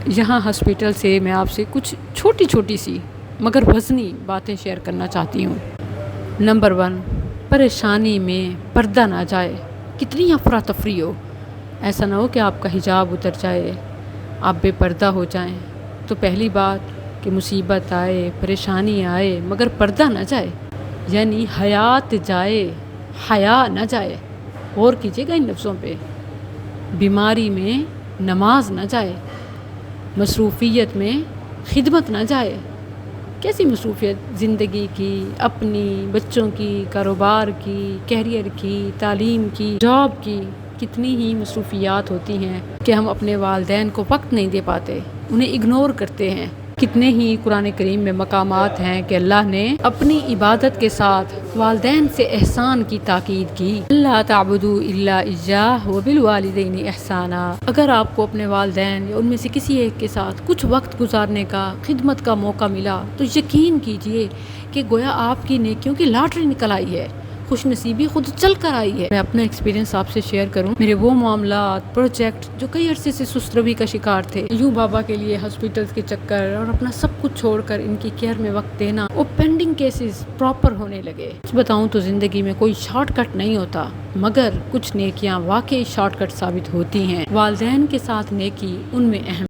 یہاں ہاسپٹل سے میں آپ سے کچھ چھوٹی چھوٹی سی مگر وزنی باتیں شیئر کرنا چاہتی ہوں۔ نمبر 1، پریشانی میں پردہ نہ جائے۔ کتنی افراتفری ہو، ایسا نہ ہو کہ آپ کا حجاب اتر جائے، آپ بے پردہ ہو جائیں۔ تو پہلی بات کہ مصیبت آئے، پریشانی آئے مگر پردہ نہ جائے، یعنی حیات جائے، حیا نہ جائے۔ غور کیجیے گا ان لفظوں پہ۔ بیماری میں نماز نہ جائے، مصروفیت میں خدمت نہ جائے۔ کیسی مصروفیت؟ زندگی کی، اپنی، بچوں کی، کاروبار کی، کیریئر کی، تعلیم کی، جاب کی۔ کتنی ہی مصروفیات ہوتی ہیں کہ ہم اپنے والدین کو وقت نہیں دے پاتے، انہیں اگنور کرتے ہیں۔ کتنے ہی قرآن کریم میں مقامات ہیں کہ اللہ نے اپنی عبادت کے ساتھ والدین سے احسان کی تاکید کی۔ اللہ تعبدوا الا ایاہ وبالوالدین احسانا۔ اگر آپ کو اپنے والدین یا ان میں سے کسی ایک کے ساتھ کچھ وقت گزارنے کا، خدمت کا موقع ملا تو یقین کیجئے کہ گویا آپ کی نیکیوں کی لاٹری نکل آئی ہے، خوش نصیبی خود چل کر آئی ہے۔ میں اپنا ایکسپیرینس آپ سے شیئر کروں۔ میرے وہ معاملات، پروجیکٹ جو کئی عرصے سے سست روی کا شکار تھے، یوں بابا کے لیے ہاسپٹلز کے چکر اور اپنا سب کچھ چھوڑ کر ان کی کیئر میں وقت دینا، وہ پینڈنگ کیسز پراپر ہونے لگے۔ بتاؤں تو زندگی میں کوئی شارٹ کٹ نہیں ہوتا، مگر کچھ نیکیاں واقعی شارٹ کٹ ثابت ہوتی ہیں۔ والدین کے ساتھ نیکی ان میں اہم